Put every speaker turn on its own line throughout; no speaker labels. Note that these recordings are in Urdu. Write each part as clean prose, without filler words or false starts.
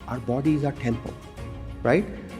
Our bodies are temple, right?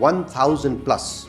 1000+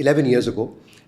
11 years ago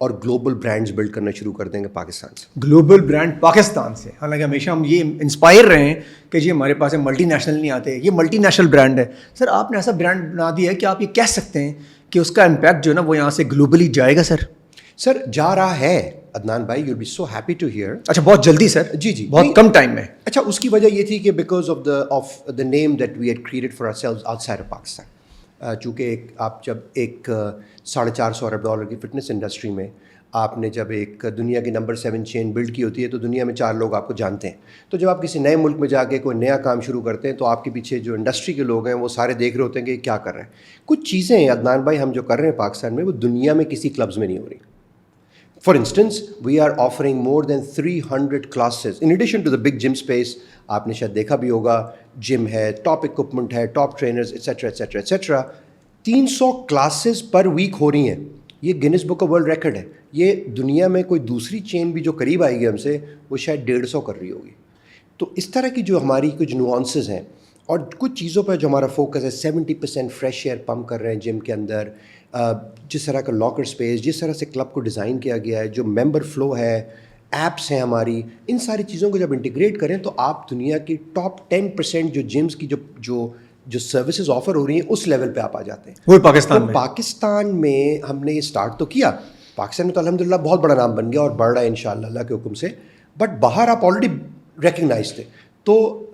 اور گلوبل برانڈز بلڈ کرنا شروع کر دیں گے پاکستان سے.
گلوبل برانڈ پاکستان سے. حالانکہ ہمیشہ ہم یہ انسپائر رہے ہیں کہ جی ہمارے پاس ملٹی نیشنل نہیں آتے, یہ ملٹی نیشنل برانڈ ہے. سر آپ نے ایسا برانڈ بنا دیا ہے کہ آپ یہ کہہ سکتے ہیں کہ اس کا امپیکٹ جو ہے نا وہ یہاں سے گلوبلی جائے گا.
سر جا رہا ہے عدنان بھائی, you be so happy to hear.
اچھا بہت جلدی سر؟
جی
بہت کم ٹائم میں.
اچھا اس کی وجہ یہ تھی کہ because of the name that we had created for ourselves outside of Pakistan. چونکہ آپ جب ایک $450 ارب کی فٹنس انڈسٹری میں آپ نے جب ایک دنیا کی نمبر 7 چین بلڈ کی ہوتی ہے تو دنیا میں 4 لوگ آپ کو جانتے ہیں. تو جب آپ کسی نئے ملک میں جا کے کوئی نیا کام شروع کرتے ہیں تو آپ کے پیچھے جو انڈسٹری کے لوگ ہیں وہ سارے دیکھ رہے ہوتے ہیں کہ کیا کر رہے ہیں. کچھ چیزیں عدنان بھائی ہم جو کر رہے ہیں پاکستان میں وہ دنیا میں کسی کلبز میں نہیں ہو رہی. For instance we are offering more than 300 classes in addition to the big gym space. آپ نے شاید دیکھا بھی ہوگا, جم ہے, ٹاپ اکوپمنٹ ہے, top trainers etcetera etcetera etcetera. 300 classes per week ہو رہی ہیں. یہ Guinness book of world record ہے. یہ دنیا میں کوئی دوسری چین بھی جو قریب آئے گی ہم سے وہ شاید 150 کر رہی ہوگی. تو اس طرح کی جو ہماری کچھ نوانسز ہیں اور کچھ چیزوں پہ جو ہمارا فوکس ہے, 70% فریش ایئر پمپ کر رہے ہیں جم کے اندر, جس طرح کا لاکر اسپیس, جس طرح سے کلب کو ڈیزائن کیا گیا ہے, جو ممبر فلو ہے, ایپس ہیں ہماری, ان ساری چیزوں کو جب انٹیگریٹ کریں تو آپ دنیا کی ٹاپ 10% جو جمز کی جو سروسز آفر ہو رہی ہیں اس لیول پہ آپ آ جاتے ہیں.
وہ پاکستان میں.
پاکستان میں ہم نے یہ اسٹارٹ تو کیا, پاکستان میں تو الحمدللہ بہت بڑا نام بن گیا اور بڑھ رہا ہے انشاءاللہ اللہ کے حکم سے. بٹ باہر آپ آلریڈی ریکگنائز تھے. تو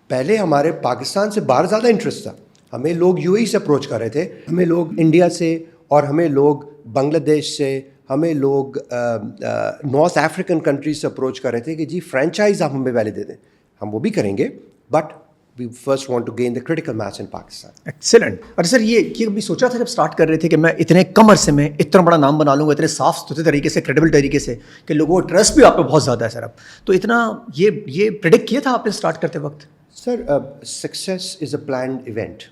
پہلے ہمارے پاکستان سے باہر زیادہ انٹرسٹ تھا. ہمیں لوگ یو اے ای سے اپروچ کر رہے تھے, ہمیں لوگ انڈیا سے, اور ہمیں لوگ بنگلہ دیش سے, ہمیں لوگ نارتھ افریقن کنٹریز سے اپروچ کر رہے تھے کہ جی فرینچائز آپ ہمیں پہلے دے دیں. ہم وہ بھی کریں گے but we first want to gain the critical mass in Pakistan.
Excellent. اور سر یہ کبھی سوچا تھا جب اسٹارٹ کر رہے تھے کہ میں اتنے کم عرصے میں اتنا بڑا نام بنا لوں گا, اتنے صاف ستھرے طریقے سے, کریڈیبل طریقے سے, کہ لوگوں کو ٹرسٹ بھی آپ پہ بہت زیادہ ہے سر اب, تو اتنا یہ پریڈکٹ کیا تھا آپ نے اسٹارٹ کرتے وقت؟
Sir success is a planned event.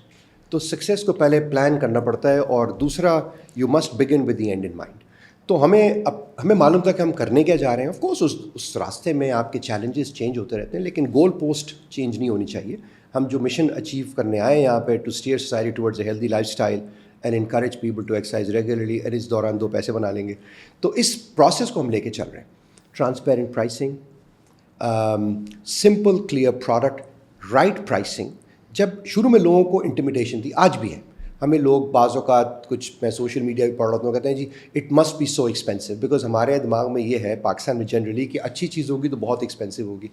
تو سکسیس کو پہلے پلان کرنا پڑتا ہے, اور دوسرا you must begin with the end in mind. تو ہمیں معلوم تھا کہ ہم کرنے کیا جا رہے ہیں. آف کورس اس راستے میں آپ کے چیلنجز چینج ہوتے رہتے ہیں, لیکن گول پوسٹ چینج نہیں ہونی چاہیے. ہم جو مشن اچیو کرنے آئے ہیں یہاں پہ, to steer society towards a healthy lifestyle and encourage people to exercise regularly, اور اس دوران 2 پیسے بنا لیں گے. تو اس پروسیس کو ہم لے کے چل رہے ہیں. Transparent pricing, simple clear product, right pricing. جب شروع میں لوگوں کو انٹیمیڈیشن تھی, آج بھی ہے, ہمیں لوگ بعض اوقات کچھ میں سوشل میڈیا بھی پڑھ رہا ہوں کہتے ہیں جی it must be so expensive, because ہمارے دماغ میں یہ ہے پاکستان میں جنرلی کہ اچھی چیز ہوگی تو بہت ایکسپینسو ہوگی.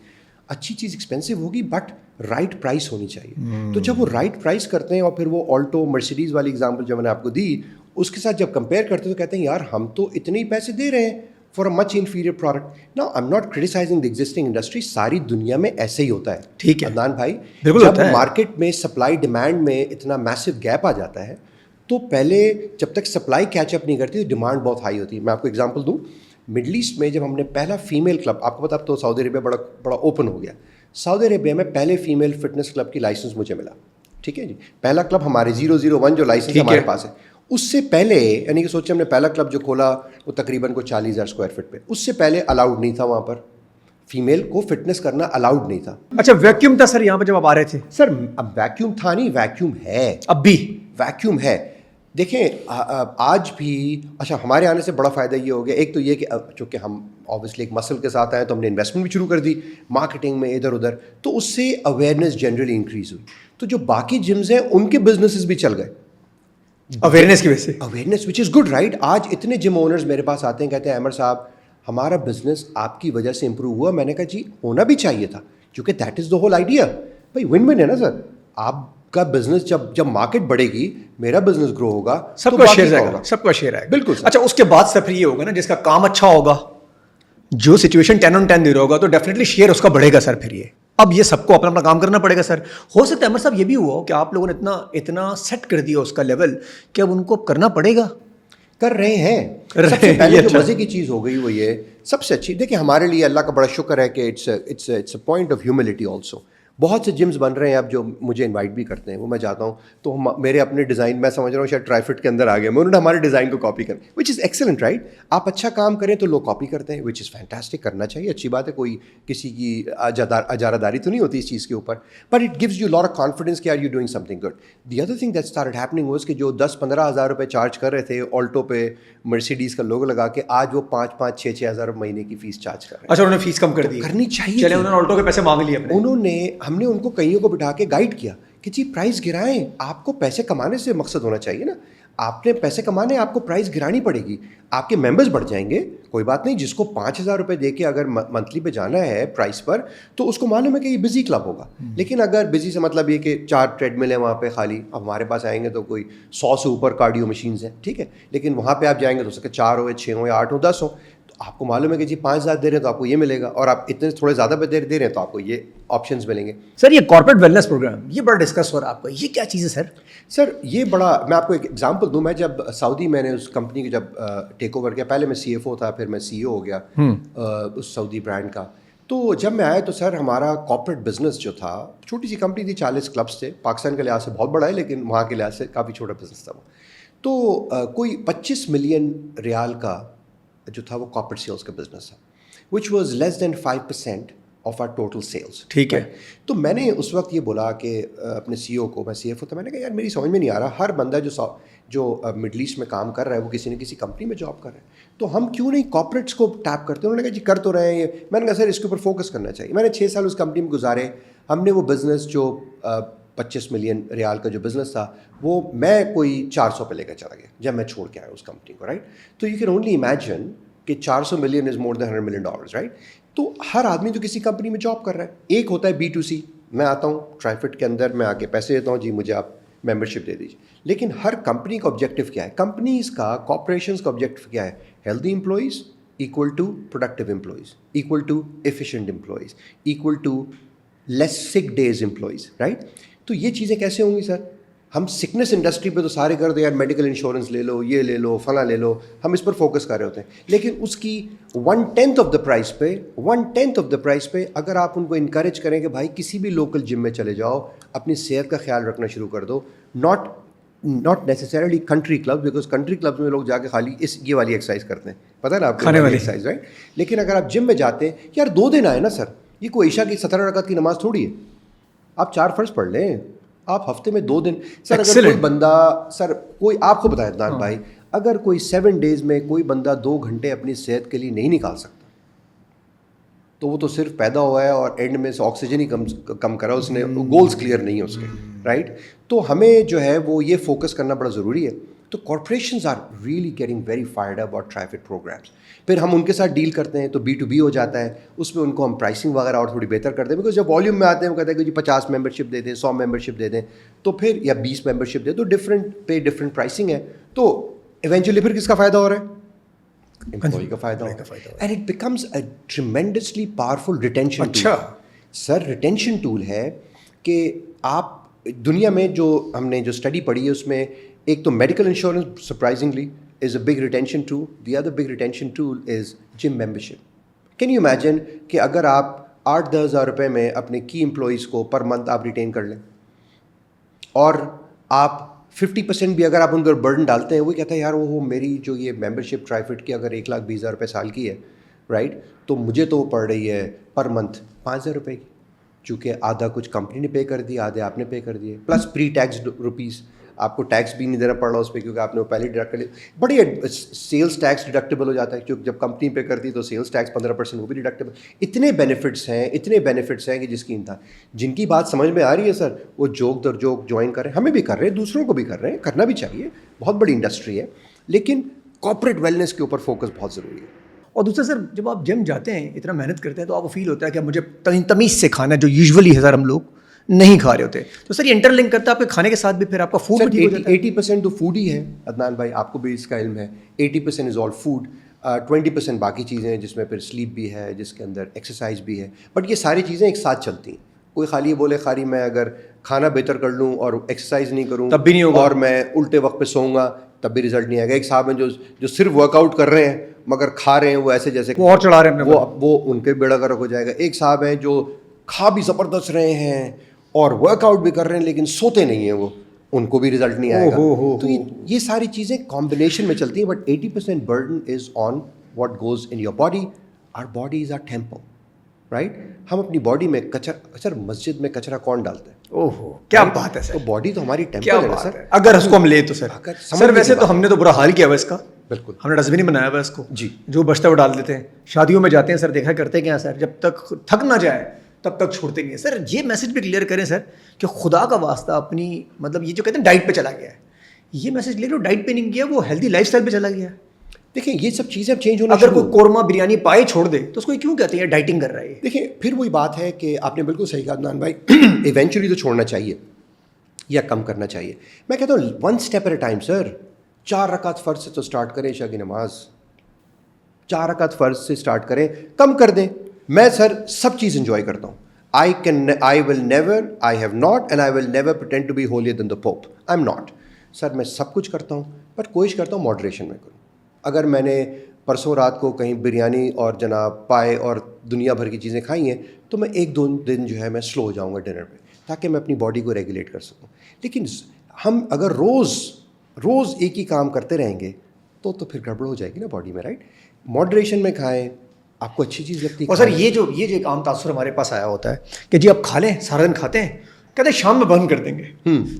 اچھی چیز ایکسپینسو ہوگی بٹ رائٹ پرائس ہونی چاہیے. تو جب وہ رائٹ پرائس کرتے ہیں, اور پھر وہ آلٹو مرسیڈیز والی اگزامپل جو میں نے آپ کو دی اس کے ساتھ جب کمپیئر کرتے ہیں تو کہتے ہیں یار ہم تو اتنے ہی پیسے دے رہے ہیں for a much inferior product. نا I am not criticising the existing industry, ساری دنیا میں ایسے ہی ہوتا ہے.
ٹھیک ہے
عدنان بھائی,
جب
مارکیٹ میں سپلائی ڈیمانڈ میں اتنا میسو گیپ آ جاتا ہے تو پہلے جب تک سپلائی کیچ اپ نہیں کرتی تو ڈیمانڈ بہت ہائی ہوتی ہے. میں آپ کو ایگزامپل دوں, مڈل ایسٹ میں جب ہم نے پہلا فیمیل کلب, آپ کو پتا اب تو سعودی عربیہ بڑا اوپن ہو گیا, سعودی عربیہ میں پہلے فیمیل فٹنس کلب کی لائسنس مجھے ملا. ٹھیک ہے جی, پہلا کلب ہمارے 001 جو لائسنس ہمارے پاس ہے, اس سے پہلے یعنی کہ سوچیں ہم نے پہلا کلب جو کھولا وہ تقریباً کو 40,000 اسکوائر فٹ پہ, اس سے پہلے الاؤڈ نہیں تھا وہاں پر, فیمیل کو فٹنس کرنا الاؤڈ نہیں تھا.
اچھا ویکیوم تھا سر یہاں پہ جب آپ آ رہے تھے؟
سر اب ویکیوم تھا نہیں, ویکیوم ہے,
اب بھی
ویکیوم ہے. دیکھیں آج بھی, اچھا ہمارے آنے سے بڑا فائدہ یہ ہو گیا, ایک تو یہ کہ چونکہ ہم اوبیسلی ایک مسل کے ساتھ آئے تو ہم نے انویسٹمنٹ بھی شروع کر دی مارکیٹنگ میں ادھر ادھر, تو اس سے اویئرنیس جنرلی انکریز ہوئی. تو جو باقی جمز ہیں ان کے بزنسز بھی چل گئے
اویئرنیس کی وجہ سے,
awareness which is good right. آج اتنے جم اونرز میرے پاس آتے ہیں کہتے ہیں احمد صاحب ہمارا بزنس آپ کی وجہ سے امپروو ہوا. میں نے کہا جی ہونا بھی چاہیے تھا, کیونکہ that is the whole idea. بھائی ون ون ہے نا سر, آپ کا بزنس جب مارکیٹ بڑھے گی, میرا بزنس گرو ہوگا,
سب کا شیئر آئے گا, سب کا شیئر آئے گا.
بالکل.
اچھا اس کے بعد سر پھر یہ ہوگا نا جس کا کام اچھا ہوگا, جو سچویشن 10/10 دے رہا ہوگا, تو ڈیفینیٹلی شیئر اس کا بڑھے گا سر. پھر یہ اب یہ سب کو اپنا اپنا کام کرنا پڑے گا سر. ہو سکتا ہے احمد صاحب یہ بھی ہوا ہو کہ آپ لوگوں نے اتنا سیٹ کر دیا اس کا لیول کہ اب ان کو کرنا پڑے گا.
کر رہے ہیں. سب سے پہلے جو مزے کی چیز ہو گئی وہ یہ سب سے اچھی, دیکھیں ہمارے لیے اللہ کا بڑا شکر ہے کہ it's a point of humility also. بہت سے جمز بن رہے ہیں اب جو مجھے انوائٹ بھی کرتے ہیں, وہ میں جاتا ہوں تو میرے اپنے ڈیزائن, میں سمجھ رہا ہوں شاید ٹرائی فٹ کے اندر آ گیا میں, انہوں نے ہمارے ڈیزائن کو کاپی کریں, وچ از ایکسلنٹ رائٹ. آپ اچھا کام کریں تو لوگ کاپی کرتے ہیں, وچ از فینٹاسٹک, کرنا چاہیے, اچھی بات ہے, کوئی کسی کی اجارہ داری تو نہیں ہوتی اس چیز کے اوپر, but it gives you lot of confidence کہ are you doing something good. The other thing that started happening was کہ جو 10-15 ہزار روپے چارج کر رہے تھے آلٹو پہ مرسیڈیز کا لوگو لگا کے, آج وہ 5-6 ہزار مہینے کی فیس چارج کر رہے ہیں.
اچھا انہوں نے فیس کم کر دی,
کرنی چاہیے,
چلے انہوں نے آلٹو کے پیسے مانگ لیے اپنے.
انہوں نے, ہم نے ان کو کئیوں کو بٹھا کے گائیڈ کیا کہ جی پرائز گرائیں, آپ کو پیسے کمانے سے مقصد ہونا چاہیے نا, آپ نے پیسے کمانے, آپ کو پرائز گرانی پڑے گی, آپ کے ممبرز بڑھ جائیں گے, کوئی بات نہیں. جس کو 5,000 روپے دے کے اگر منتھلی پہ جانا ہے پرائز پر, تو اس کو معلوم ہے کہ یہ بزی کلب ہوگا. لیکن اگر بزی سے مطلب یہ کہ 4 ٹریڈ مل ہیں وہاں پہ خالی, اب ہمارے پاس آئیں گے تو کوئی 100 سے اوپر کارڈیو مشینز ہیں, ٹھیک ہے, لیکن وہاں پہ آپ جائیں گے تو سکے 4 ہو یا 6 ہو یا 8 ہو 10 ہو, آپ کو معلوم ہے کہ جی 5,000 دے رہے ہیں تو آپ کو یہ ملے گا, اور آپ اتنے تھوڑے زیادہ پہ دے رہے ہیں تو آپ کو یہ آپشنز ملیں گے.
سر یہ کارپوریٹ ویلنس پروگرام یہ بڑا ڈسکس ہو رہا ہے آپ کا, یہ کیا چیز ہے سر؟
سر یہ بڑا, میں آپ کو ایک ایگزامپل دوں. میں جب سعودی, میں نے اس کمپنی کے جب ٹیک اوور کیا, پہلے میں CFO تھا, پھر میں CEO ہو گیا اس سعودی برانڈ کا. تو جب میں آیا تو سر ہمارا کارپوریٹ بزنس جو تھا, چھوٹی سی کمپنی تھی, 40 کلبس تھے, پاکستان کے لحاظ سے بہت بڑا ہے لیکن وہاں کے لحاظ سے کافی چھوٹا بزنس تھا وہ. تو کوئی 25 ملین ریال کا جو تھا وہ کارپوریٹ سیلز کا بزنس تھا, which was less than 5% of our total sales.
ٹھیک ہے.
تو میں نے اس وقت یہ بولا کہ اپنے CEO کو, میں CFO تھا, میں نے کہا یار میری سمجھ میں نہیں آ رہا, ہر بندہ جو مڈل ایسٹ میں کام کر رہا ہے وہ کسی نہ کسی کمپنی میں جاب کر رہا ہے, تو ہم کیوں نہیں کارپوریٹس کو ٹیپ کرتے. انہوں نے کہا جی کر تو رہے ہیں یہ. میں نے کہا سر اس کے اوپر فوکس کرنا چاہیے. میں نے 6 سال اس کمپنی میں گزارے. ہم نے وہ بزنس جو 25 ملین ریال کا جو بزنس تھا وہ میں کوئی 400 پہ لے کر چلا گیا جب میں چھوڑ کے آیا اس کمپنی کو, رائٹ. تو یو کین اونلی امیجن کہ 400 million is more than $100 million, right. تو ہر آدمی تو کسی کمپنی میں جاب کر رہا ہے. ایک ہوتا ہے B2C, میں آتا ہوں ٹرائی فٹ کے اندر, میں آ کے پیسے دیتا ہوں, جی مجھے آپ ممبرشپ دے دیجیے. لیکن ہر کمپنی کا آبجیکٹیو کیا ہے, کمپنیز کا, کارپوریشنس کا آبجیکٹیو کیا ہے, healthy employees equal to productive employees, equal to efficient employees, equal to less sick days employees, right. تو یہ چیزیں کیسے ہوں گی سر؟ ہم سکنس انڈسٹری پہ تو سارے کر دیں یار, میڈیکل انشورنس لے لو, یہ لے لو, فلاں لے لو, ہم اس پر فوکس کر رہے ہوتے ہیں. لیکن اس کی 1/10 آف دا پرائز پہ, 1/10 آف دا پرائز پہ اگر آپ ان کو انکریج کریں کہ بھائی کسی بھی لوکل جم میں چلے جاؤ, اپنی صحت کا خیال رکھنا شروع کر دو, not necessarily country club, because country clubs میں لوگ جا کے خالی یہ والی ایکسرسائز کرتے ہیں, پتہ ہے نا آپ کو, کھانے والی ایکسرسائز, رائٹ. لیکن اگر آپ جم میں جاتے ہیں, یار 2 دن آئے نا سر, یہ کوئی عشاء کی 17 رکعت کی نماز تھوڑی ہے, آپ 4 فرض پڑھ لیں, آپ ہفتے میں 2 دن. سر اگر کوئی بندہ, سر کوئی آپ کو بتائے عدنان بھائی, اگر کوئی 7 ڈیز میں کوئی بندہ 2 گھنٹے اپنی صحت کے لیے نہیں نکال سکتا, تو وہ تو صرف پیدا ہوا ہے اور اینڈ میں سے آکسیجن ہی کم کرا, اس نے گولز کلیئر نہیں ہے اس کے, رائٹ. تو ہمیں جو ہے وہ یہ فوکس کرنا بڑا ضروری ہے. تو corporations are really getting very fired about traffic programs. پھر ہم ان کے ساتھ ڈیل کرتے ہیں تو B2B ہو جاتا ہے, اس میں ان کو ہم پرائسنگ وغیرہ اور تھوڑی بہتر کرتے ہیں, بیکاز جب والیوم میں آتے ہیں وہ کہتے ہیں کہ جی 50 ممبرشپ دے دیں, 100 ممبرشپ دے دیں, تو پھر یا 20 ممبرشپ دے, تو ڈفرینٹ پہ ڈفرینٹ پرائسنگ ہے. تو ایونچولی پھر کس کا فائدہ ہو رہا ہے؟ امپلائی کا فائدہ ہو رہا ہے, and it becomes a tremendously powerful retention. اچھا سر, ریٹینشن ٹول ہے کہ آپ دنیا میں جو ہم نے جو اسٹڈی پڑھی ہے اس میں ایک تو medical insurance surprisingly is a big retention tool. The other big retention tool is gym membership. Can you imagine کہ اگر آپ 8-10 ہزار روپے میں اپنے کی امپلائیز کو پر منتھ آپ ریٹین کر لیں, اور آپ 50% بھی اگر آپ ان پر برڈن ڈالتے ہیں, وہ کہتا ہے یار وہ میری جو یہ ممبرشپ ٹرائی فٹ کی اگر 1,20,000 روپے سال کی ہے, رائٹ, تو مجھے تو وہ پڑ رہی ہے پر منتھ 5,000 روپے کی, چونکہ آدھا کچھ کمپنی نے پے کر دیا, آدھے آپ نے پے کر دیے, پلس پری ٹیکس روپیز, آپ کو ٹیکس بھی نہیں دینا پڑ رہا اس پہ, کیونکہ آپ نے وہ پہلے ڈیڈکٹ کر لیا. بڑی سیلس ٹیکس ڈیڈکٹیبل ہو جاتا ہے, کیونکہ جب کمپنی پے کرتی ہے تو سیلس ٹیکس 15% وہ بھی ڈیڈکٹیبل. اتنے بینیفٹس ہیں کہ جس کی انتہا. جن کی بات سمجھ میں آ رہی ہے سر, وہ جوک در جوک جوائن کر رہے ہیں, ہمیں بھی کر رہے ہیں, دوسروں کو بھی کر رہے ہیں, کرنا بھی چاہیے, بہت بڑی انڈسٹری ہے. لیکن کارپوریٹ ویلنس کے اوپر فوکس بہت ضروری ہے.
اور دوسرا سر, جب آپ جم جاتے ہیں اتنا محنت کرتے ہیں تو آپ کو فیل ہوتا ہے کہ مجھے تمیز سے کھانا, جو یوزولی ہے سر ہم لوگ نہیں کھا رہے ہوتے, تو سر یہ انٹر لنک کرتا ہے آپ کے کھانے کے ساتھ بھی, پھر آپ کا فوڈ بھی ٹھیک ہو جاتا ہے.
80% تو فوڈ ہی ہے عدنان بھائی, آپ کو بھی اس کا علم ہے. 80% از آل فوڈ, 20% باقی چیزیں ہیں جس میں پھر سلیپ بھی ہے, جس کے اندر ایکسرسائز بھی ہے. بٹ یہ ساری چیزیں ایک ساتھ چلتی ہیں. کوئی خالی بولے خالی میں اگر کھانا بہتر کر لوں اور ایکسرسائز نہیں کروں
تب بھی نہیں ہوگا,
اور میں الٹے وقت پہ سوؤں گا تب بھی رزلٹ نہیں آئے گا. ایک صاحب ہیں جو صرف ورک آؤٹ کر رہے ہیں مگر کھا رہے ہیں وہ ایسے جیسے
اور چڑھا رہے ہیں,
وہ ان کے بیڑا گرک ہو جائے گا. ایک صاحب ہیں جو کھا بھی زبردست رہے ہیں اور ورک آؤٹ بھی کر رہے ہیں لیکن سوتے نہیں ہیں وہ, ان کو بھی رزلٹ نہیں آئے گا. تو یہ ساری چیزیں کمبینیشن میں چلتی ہیں. But 80% burden is on what goes in your body. Our body is our temple, right. ہم اپنی باڈی میں سر مسجد میں کچرا کون ڈالتے ہیں؟
اوہو کیا بات ہے سر.
تو باڈی تو ہماری ٹیمپل ہے نا سر.
اگر اس کو ہم لے تو سر ویسے تو ہم نے تو برا حال کیا ہوا اس کا.
بالکل,
ہم نے ڈسٹ بن بنایا ہوا اس کو
جی,
جو بچتا ہے وہ ڈال دیتے ہیں. شادیوں میں جاتے ہیں سر, دیکھا کرتے کیا سر, جب تک تھک نہ جائے تب تک چھوڑتے نہیں ہیں. سر یہ میسج بھی کلیئر کریں سر کہ خدا کا واسطہ اپنی مطلب یہ جو کہتے ہیں ڈائٹ پہ چلا گیا ہے, یہ میسج کلیئر ڈائٹ پہ نہیں کیا, وہ ہیلدی لائف اسٹائل پہ چلا گیا.
دیکھیں یہ سب چیزیں اب چینج ہونا.
اگر کوئی قورمہ بریانی پائے چھوڑ دے تو اس کو کیوں کہتے ہیں ڈائٹنگ کر رہا ہے.
دیکھیں پھر وہی بات ہے کہ آپ نے بالکل صحیح کہا عدنان بھائی, ایونچولی تو چھوڑنا چاہیے یا کم کرنا چاہیے. میں کہتا ہوں 1 step at a time sir. 4 رکعت فرض سے تو اسٹارٹ کریں, عشاء کی نماز 4 رکعت فرض سے اسٹارٹ کریں, کم کر دیں. میں سر سب چیز انجوائے کرتا ہوں. I will never, I have not and I will never pretend to be holier than the Pope. I'm not. سر میں سب کچھ کرتا ہوں بٹ کوشش کرتا ہوں ماڈریشن میں کروں. اگر میں نے پرسوں رات کو کہیں بریانی اور جناب پائے اور دنیا بھر کی چیزیں کھائی ہیں تو میں 1-2 دن جو ہے میں سلو ہو جاؤں گا ڈنر پہ, تاکہ میں اپنی باڈی کو ریگولیٹ کر سکوں. لیکن ہم اگر روز ایک ہی کام کرتے رہیں گے تو پھر گڑبڑ ہو جائے گی نا باڈی میں, رائٹ. ماڈریشن میں کھائیں, آپ کو اچھی چیز لگتی ہے.
اور سر یہ جو ایک عام تاثر ہمارے پاس آیا ہوتا ہے کہ جی آپ کھا لیں, سارا دن کھاتے ہیں, کہتے ہیں شام میں برن کر دیں گے.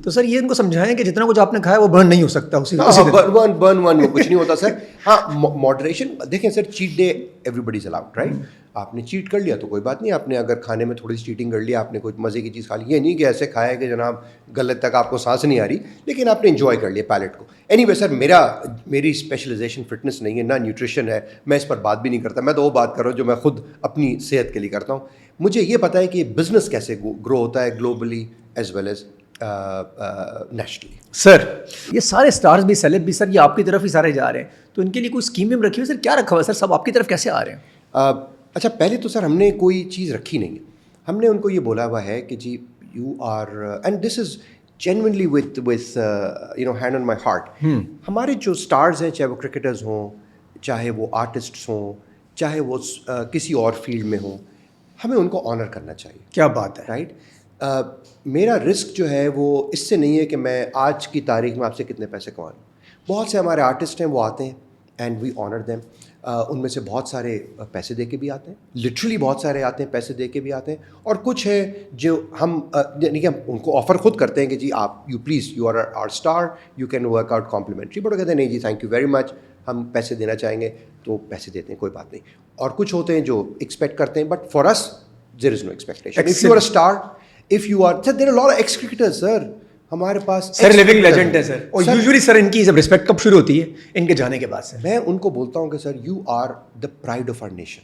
تو سر یہ ان کو سمجھائیں کہ جتنا کچھ آپ نے کھایا وہ برن نہیں ہو سکتا اسی
برن وہ کچھ نہیں ہوتا سر. ہاں ماڈریشن دیکھیں sir, cheat day everybody is allowed, right. آپ نے چیٹ کر لیا تو کوئی بات نہیں, آپ نے اگر کھانے میں تھوڑی سی چیٹنگ کر لیا, آپ نے کوئی مزے کی چیز کھا لی, یہ نہیں کہ ایسے کھایا کہ جناب غلط تک آپ کو سانس نہیں آ رہی, لیکن آپ نے انجوائے کر لیا پیلٹ کو. اینی وے سر میری اسپیشلائزیشن فٹنس نہیں ہے, نہ نیوٹریشن ہے, میں اس پر بات بھی نہیں کرتا. میں تو وہ بات کر رہا ہوں جو میں خود اپنی صحت کے لیے کرتا ہوں. مجھے یہ پتہ ہے کہ بزنس کیسے گرو ہوتا ہے globally as well as nationally.
Sir یہ سارے اسٹارز بھی سیلب بھی سر یہ آپ کی طرف ہی سارے جا رہے ہیں, تو ان کے لیے کوئی اسکیم ویم رکھی ہوئی سر, کیا رکھا ہوا ہے سر, سب آپ کی طرف کیسے آ رہے ہیں؟
اچھا پہلے تو سر ہم نے کوئی چیز رکھی نہیں ہے. ہم نے ان کو یہ بولا ہوا ہے کہ جی you are, and this is genuinely with hand on my heart. ہمارے جو اسٹارز ہیں, چاہے وہ کرکٹرز ہوں, چاہے وہ آرٹسٹس ہوں, چاہے وہ کسی اور فیلڈ میں ہوں, ہمیں ان کو آنر کرنا چاہیے.
کیا بات ہے,
رائٹ. میرا رسک جو ہے وہ اس سے نہیں ہے کہ میں آج کی تاریخ میں آپ سے کتنے پیسے کما لوں. بہت سے ہمارے آرٹسٹ ہیں وہ آتے ہیں اینڈ وی آنر دیم. ان میں سے بہت سارے پیسے دے کے بھی آتے ہیں, لٹرلی بہت سارے آتے ہیں پیسے دے کے بھی آتے ہیں, اور کچھ ہے جو ہم یعنی کہ ہم ان کو آفر خود کرتے ہیں کہ جی آپ you are our star, you can work out complimentary. But وہ کہتے ہیں نہیں جی تھینک یو ویری مچ, ہم پیسے دینا چاہیں گے تو پیسے دیتے ہیں, کوئی بات نہیں. اور کچھ ہوتے ہیں جو ایکسپیکٹ کرتے ہیں, but for us there is no expectation. If you are a star, if you are, sir, there are a lot of ex-cricketers, sir. ہمارے پاس
سر لیونگ لیجنڈ ہے سر, اور یوزلی سر ان کی جب رسپیکٹ کب شروع ہوتی ہے ان کے جانے کے بعد سے.
میں ان کو بولتا ہوں کہ sir you are the pride of our nation.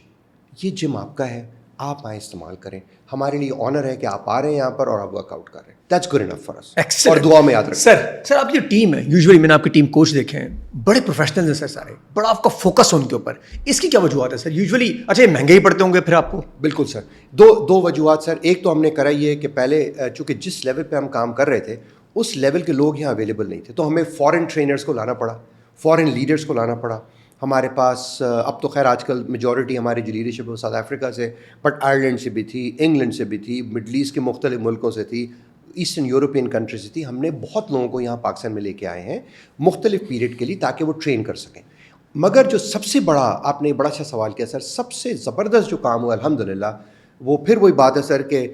یہ جم آپ کا ہے, آپ آئیں استعمال کریں. ہمارے لیے آنر ہے کہ آپ آ رہے ہیں یہاں پر اور آپ ورک آؤٹ کر رہے ہیں. دیٹس گڈ انف فار اس. اور دعا میں یاد رکھیں.
سر آپ کی ٹیم ہے, یوزلی میں نے آپ کی ٹیم کوچ دیکھے ہیں, بڑے پروفیشنل ہیں سر سارے, بڑا آپ کا فوکس ان کے اوپر, اس کی کیا وجوہات ہے سر یوزلی؟ اچھا یہ مہنگے ہی پڑتے ہوں گے پھر آپ کو.
بالکل سر, دو وجوہات سر. ایک تو ہم نے کرا یہ کہ پہلے چونکہ جس لیول پہ ہم کام کر رہے تھے اس لیول کے لوگ یہاں اویلیبل نہیں تھے, تو ہمیں فورن ٹرینرز کو لانا پڑا, فورن لیڈرز کو لانا پڑا. ہمارے پاس اب تو خیر آج کل میجورٹی ہماری جو لیڈرشپ ہے ساؤتھ افریقہ سے, بٹ آئرلینڈ سے بھی تھی, انگلینڈ سے بھی تھی, مڈل ایسٹ کے مختلف ملکوں سے تھی, ایسٹرن یورپین کنٹری سے تھی. ہم نے بہت لوگوں کو یہاں پاکستان میں لے کے آئے ہیں مختلف پیریڈ کے لیے تاکہ وہ ٹرین کر سکیں. مگر جو سب سے بڑا, آپ نے بڑا اچھا سوال کیا سر, سب سے زبردست جو کام ہوا الحمدللہ, وہ پھر وہی بات ہے سر کہ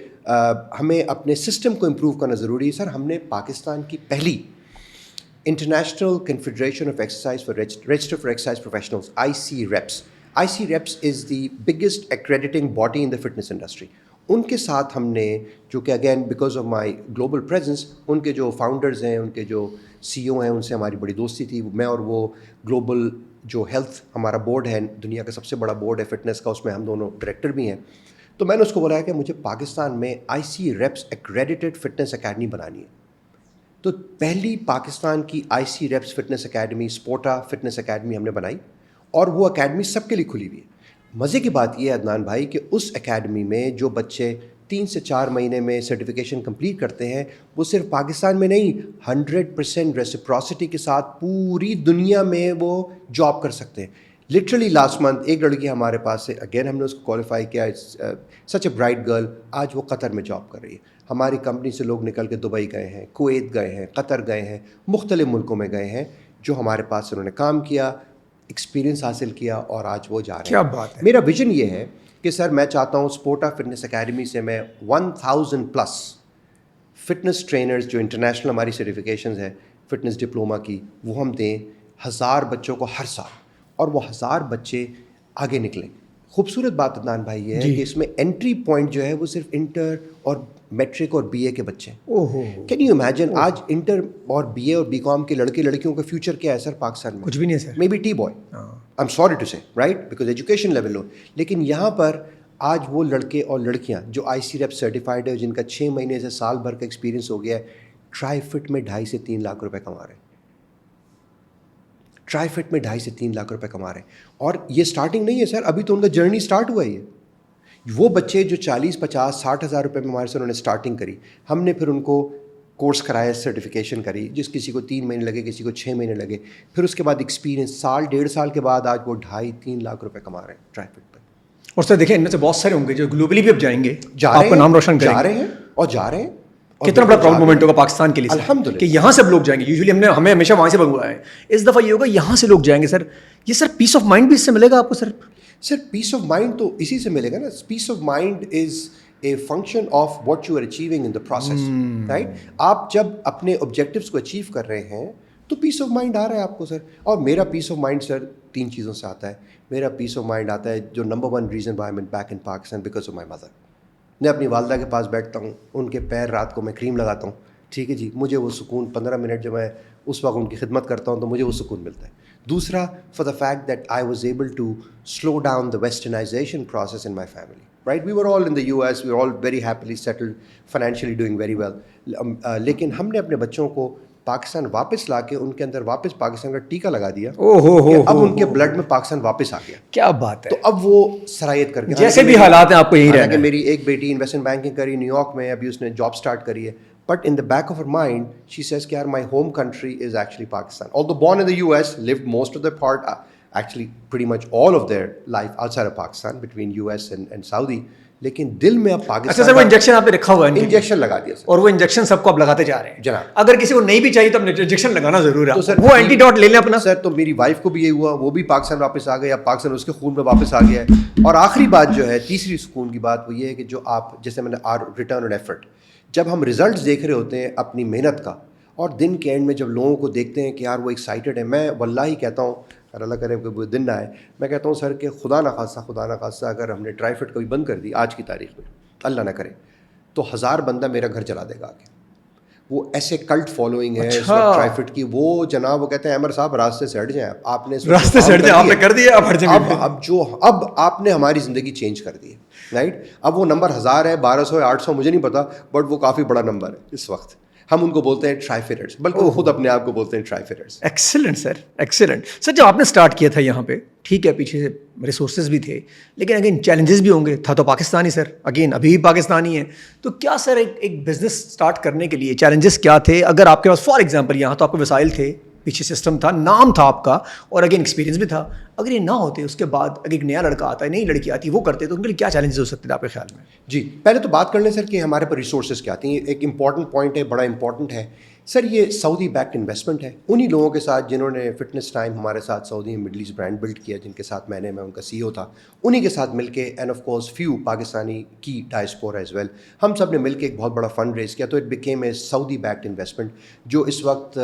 ہمیں اپنے سسٹم کو امپروو کرنا ضروری ہے. سر ہم نے پاکستان کی پہلی international confederation of exercise for register for exercise professionals, I C REPs is the biggest accrediting body in the fitness industry. ان کے ساتھ ہم نے, جو کہ again because of my global presence, ان کے جو فاؤنڈرز ہیں, ان کے جو سی او ہیں, ان سے ہماری بڑی دوستی تھی. میں اور وہ گلوبل جو ہیلتھ ہمارا بورڈ ہے, دنیا کا سب سے بڑا بورڈ ہے فٹنس کا, اس میں ہم دونوں ڈائریکٹر بھی ہیں. تو میں نے اس کو بولا ہے کہ مجھے پاکستان میں I C REPs accredited fitness academy بنانی ہے. تو پہلی پاکستان کی I C REPs fitness academy, اسپوٹا فٹنس اکیڈمی ہم نے بنائی, اور وہ اکیڈمی سب کے لیے کھلی ہوئی ہے. مزے کی بات یہ ہے عدنان بھائی کہ اس اکیڈمی میں جو بچے 3 سے 4 مہینے میں سرٹیفکیشن کمپلیٹ کرتے ہیں, وہ صرف پاکستان میں نہیں 100% ریسپراسٹی کے ساتھ پوری دنیا میں وہ جاب کر سکتے ہیں. لٹرلی لاسٹ منتھ ایک لڑکی ہمارے پاس سے اگین ہم نے اس کو کوالیفائی کیا, سچ اے برائٹ گرل, آج وہ قطر میں جاب کر رہی ہے. ہماری کمپنی سے لوگ نکل کے دبئی گئے ہیں, کویت گئے ہیں, قطر گئے ہیں, مختلف ملکوں میں گئے ہیں, جو ہمارے پاس سے انہوں نے کام کیا, ایکسپیرینس حاصل کیا, اور آج وہ جا رہے ہیں.
کیا بات ہے.
میرا ویژن یہ ہے کہ سر میں چاہتا ہوں سپورٹا فٹنس اکیڈمی سے میں 1000+ فٹنس ٹرینرز جو انٹرنیشنل ہماری سرٹیفکیشنز ہیں فٹنس ڈپلوما کی, وہ ہم دیں 1000 بچوں کو ہر سال, اور وہ 1000 بچے آگے نکلیں. خوبصورت بات عدنان بھائی یہ ہے کہ اس میں انٹری پوائنٹ جو ہے وہ صرف انٹر اور میٹرک اور بی اے کے بچے ہیں. کین یو امیجن آج انٹر اور بی اے اور بی کام کے لڑکے لڑکیوں کا فیوچر کیا ہے سر پاکستان میں؟
کچھ بھی نہیں ہے sir.
Maybe tea boy, I'm sorry to say, right, because education level ہو. لیکن یہاں پر آج وہ لڑکے اور لڑکیاں جو آئی سی ریپ سرٹیفائڈ ہے, جن کا 6 مہینے سے سال بھر کا ایکسپیرینس ہو گیا ہے, ٹرائی فٹ میں 2.5 سے 3 لاکھ روپے کما رہے ہیں. ٹرائی فٹ میں 2.5 سے 3 لاکھ روپے کما رہے ہیں. اور یہ سٹارٹنگ نہیں ہے سر, ابھی تو ان کا جرنی سٹارٹ ہوا ہی ہے. وہ بچے جو 40, 50, 60 ہزار روپے میں ہمارے سے انہوں نے سٹارٹنگ کری, ہم نے پھر ان کو کورس کرایا, سرٹیفکیشن کری, جس کسی کو 3 مہینے لگے, کسی کو 6 مہینے لگے, پھر اس کے بعد ایکسپیرینس سال 1.5 سال کے بعد آج وہ 2.5-3 لاکھ روپے کما رہے ہیں ٹرائی فٹ پہ.
اور سر دیکھیں ان میں سے بہت سارے ہوں گے جو گلوبلی بھی اب جائیں گے,
آپ
کا نام روشن کریں
جا رہے ہیں اور جا رہے ہیں.
کتنا بڑا پراؤڈ مومنٹ ہوگا پاکستان کے لیے
الحمدللہ
کہ یہاں سے لوگ جائیں گے. یوزلی ہمیں ہمیشہ وہاں سے بنوایا ہے, اس دفعہ یہ ہوگا یہاں سے لوگ جائیں گے. سر یہ سر پیس آف مائنڈ بھی اس سے ملے گا آپ کو سر؟
سر پیس آف مائنڈ تو اسی سے ملے گا نا. Peace of mind is a function of what you are achieving in the process, right. آپ جب اپنے آبجیکٹیوس کو اچیو کر رہے ہیں تو پیس آف مائنڈ آ رہا ہے آپ کو سر. اور میرا پیس آف مائنڈ سر 3 چیزوں سے آتا ہے. میرا پیس آف مائنڈ آتا ہے, جو number 1 reason why am back in Pakistan, because of my mother. میں اپنی والدہ کے پاس بیٹھتا ہوں, ان کے پیر رات کو میں کریم لگاتا ہوں, ٹھیک ہے جی, مجھے وہ سکون 15 منٹ جو میں اس وقت ان کی خدمت کرتا ہوں تو مجھے وہ سکون ملتا ہے. دوسرا, for the fact that I was able to slow down the westernization process in my family, right. We were all in the US, we were all very happily settled, financially doing very well. لیکن ہم نے اپنے بچوں کو پاکستان واپس لا کے ان کے اندر واپس پاکستان کا ٹیکہ لگا دیا, اب ان کے بلڈ میں پاکستان واپس آ گیا.
کیا بات ہے.
تو اب وہ سرایت کر کے,
جیسے بھی حالات ہیں آپ کو یہی رہنا ہے.
میری ایک بیٹی انویسٹمنٹ بینکنگ کری نیو یارک میں, ابھی اس نے جاب سٹارٹ کری ہے, but in the back of her mind she says کہ یار my home country is actually Pakistan. Although born in the US, lived most of their part, actually pretty much all of their life outside of Pakistan, between US and Saudi. لیکن دل میں اب پاکستان.
اچھا سر, وہ انجیکشن آپ نے رکھا ہوا ہے,
انجیکشن لگا دیا سر,
اور وہ انجیکشن سب کو آپ لگاتے جا رہے ہیں
جناب.
اگر کسی کو نہیں بھی چاہیے تو انجیکشن لگانا ضرور ہے.
تو سر
وہ اینٹی ڈاٹ لے لیں اپنا.
سر تو میری وائف کو بھی یہ ہوا, وہ بھی پاکستان واپس آ گیا, پاکستان اس کے خون میں واپس آ گیا ہے. اور آخری بات جو ہے, تیسری سکون کی بات, وہ یہ ہے کہ جو آپ جیسے میں نے ریٹرن آن ایفرٹ, جب ہم ریزلٹس دیکھ رہے ہوتے ہیں اپنی محنت کا, اور دن کے اینڈ میں جب لوگوں کو دیکھتے ہیں کہ یار وہ ایکسائٹیڈ ہے, میں واللہ ہی کہتا ہوں, اگر اللہ کرے کہ وہ دن نہ آئے, میں کہتا ہوں سر کہ خدا نہ خاصہ اگر ہم نے ٹرائی فٹ کبھی بند کر دی آج کی تاریخ میں, اللہ نہ کرے, تو 1000 بندہ میرا گھر چلا دے گا آگے. وہ ایسے کلٹ فالوئنگ ہے ٹرائی فٹ کی. وہ جناب وہ کہتے ہیں احمد صاحب راستے سے ہٹ جائیں, آپ نے
راستے سے ہٹ جائیں, آپ نے کر دیا, اب ہٹ جائیں.
اب آپ نے ہماری زندگی چینج کر دی ہے, رائٹ. اب وہ نمبر 1000 ہے, 1200 ہے, 800, مجھے نہیں پتا, بٹ وہ کافی بڑا نمبر ہے اس وقت. ہم ان کو بولتے ہیں ٹرائی فٹرز, بلکہ وہ خود اپنے آپ کو بولتے ہیں ٹرائی فٹرز.
ایکسلنٹ سر, ایکسلنٹ سر. جب آپ نے اسٹارٹ کیا تھا یہاں پہ, ٹھیک ہے پیچھے سے ریسورسز بھی تھے, لیکن اگین چیلنجز بھی ہوں گے. تھا تو پاکستانی سر, اگین ابھی بھی پاکستانی ہے, تو کیا سر ایک بزنس اسٹارٹ کرنے کے لیے چیلنجز کیا تھے؟ اگر آپ کے پاس فار ایگزامپل یہاں تو آپ کے وسائل تھے, پیچھے سسٹم تھا, نام تھا آپ کا, اور اگین ایکسپیرینس بھی تھا, اگر یہ نہ ہوتے اس کے بعد اگر ایک نیا لڑکا آتا ہے, نئی لڑکی آتی ہے, وہ کرتے, تو ان کے لیے کیا چیلنجز ہو سکتے تھے آپ کے خیال میں؟
جی, پہلے تو بات کر لیں سر کہ ہمارے پر ریسورسز کیا آتی ہیں. ایک امپورٹنٹ پوائنٹ ہے, بڑا امپورٹنٹ ہے سر. یہ سعودی بیکڈ انویسٹمنٹ ہے. انہی لوگوں کے ساتھ جنہوں نے فٹنس ٹائم ہمارے ساتھ سعودی مڈل ایسٹ برانڈ بلڈ کیا, جن کے ساتھ میں ان کا CEO تھا, انہی کے ساتھ مل کے, and of course few Pakistani کی ڈائسپورا ایز ویل, ہم سب نے مل کے ایک بہت بڑا فنڈ ریز کیا. تو it became a Saudi backed investment, جو اس وقت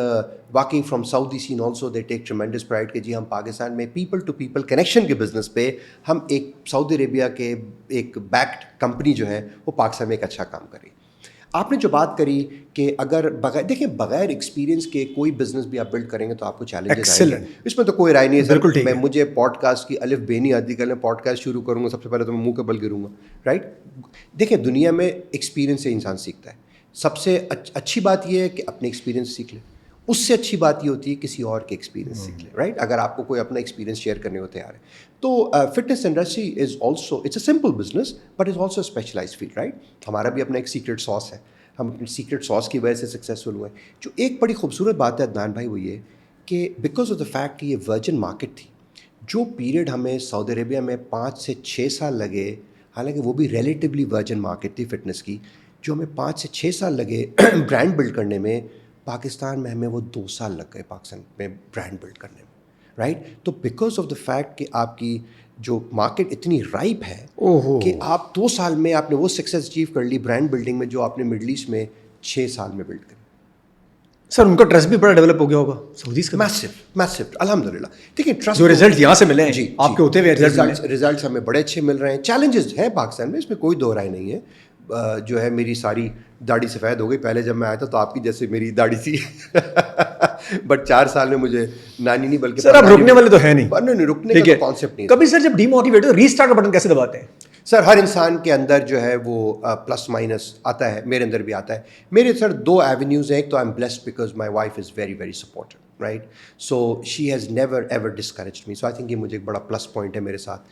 واقعی from Saudi scene also they take tremendous pride کہ جی ہم پاکستان میں پیپل ٹو پیپل کنیکشن کے بزنس پہ ہم ایک سعودی عربیہ کے ایک بیکڈ کمپنی جو ہے وہ پاکستان میں ایک اچھا کام کری. آپ نے جو بات کری کہ اگر دیکھیں بغیر ایکسپیرینس کے کوئی بزنس بھی آپ بلڈ کریں گے تو آپ کو چیلنجز آئیں گے, اس میں تو کوئی رائے نہیں ہے سر. میں مجھے پوڈ کاسٹ کی الف بے نہیں آتی, کل میں پوڈ کاسٹ شروع کروں گا سب سے پہلے تو میں منہ کے بل گروں گا, رائٹ. دیکھیں دنیا میں ایکسپیرینس سے انسان سیکھتا ہے. سب سے اچھی بات یہ ہے کہ اپنے ایکسپیرینس سیکھ لیں. اس سے اچھی بات یہ ہوتی ہے کسی اور کے ایکسپیرینس سیکھ لیں, رائٹ. اگر آپ کو کوئی اپنا ایکسپیرینس شیئر کرنے کو تیار ہے تو fitness industry is also it's a simple business but is also specialize field, right. ہمارا بھی اپنا ایک سیکرٹ ساس ہے, ہم اپنی سیکرٹ ساس کی وجہ سے سکسیزفل ہوئے. جو ایک بڑی خوبصورت بات ہے عدنان بھائی, وہ یہ کہ بیکاز آف دا فیکٹ کہ یہ ورجن مارکیٹ تھی, جو پیریڈ ہمیں سعودی عربیہ میں 5 سے 6 سال لگے, حالانکہ وہ بھی ریلیٹیولی ورجن مارکیٹ تھی فٹنس کی, جو ہمیں 5 سے 6 سال لگے برانڈ بلڈ کرنے میں, پاکستان میں ہمیں وہ 2 سال لگ گئے پاکستان میں برانڈ بلڈ کرنے میں, رائٹ. تو بیکاز آف دا فیکٹ کہ آپ کی جو مارکیٹ اتنی رائپ ہے کہ آپ 2 سال میں آپ نے وہ سکسیز اچیو کر لی برانڈ بلڈنگ میں جو آپ نے مڈل ایسٹ میں 6 سال میں بلڈ کری.
سر ان کا ٹرسٹ بھی بڑا ڈیولپ ہو گیا ہوگا سعودیز کا.
میسو الحمد للہ. دیکھیں ٹرسٹ
جو ریزلٹ یہاں سے ملے ہیں آپ کے ہوتے ہوئے
ریزلٹس ہمیں بڑے اچھے مل رہے ہیں. چیلنجز ہیں پاکستان میں, اس میں کوئی دو رائے نہیں ہے. جو ہے میری ساری داڑھی سفید ہو گئی. پہلے جب میں آیا تھا تو آپ کی جیسے میری داڑھی تھی بٹ 4 سال میں مجھے نانی نہیں بلکہ
سر آپ رکنے والے تو ہے نہیں.
نہیں, رکنے کا کانسیپٹ نہیں.
کبھی سر جب ڈی موٹیویٹ ہو ریسٹارٹ کا بٹن کیسے دباتے ہیں؟
سر ہر انسان کے اندر جو ہے وہ پلس مائنس آتا ہے, میرے اندر بھی آتا ہے. میرے سر 2 ایونیوز ہیں. ایک تو I am blessed because my wife is very very supportive, right. So she has never ever discouraged me. So I think یہ مجھے ایک بڑا پلس پوائنٹ ہے میرے ساتھ.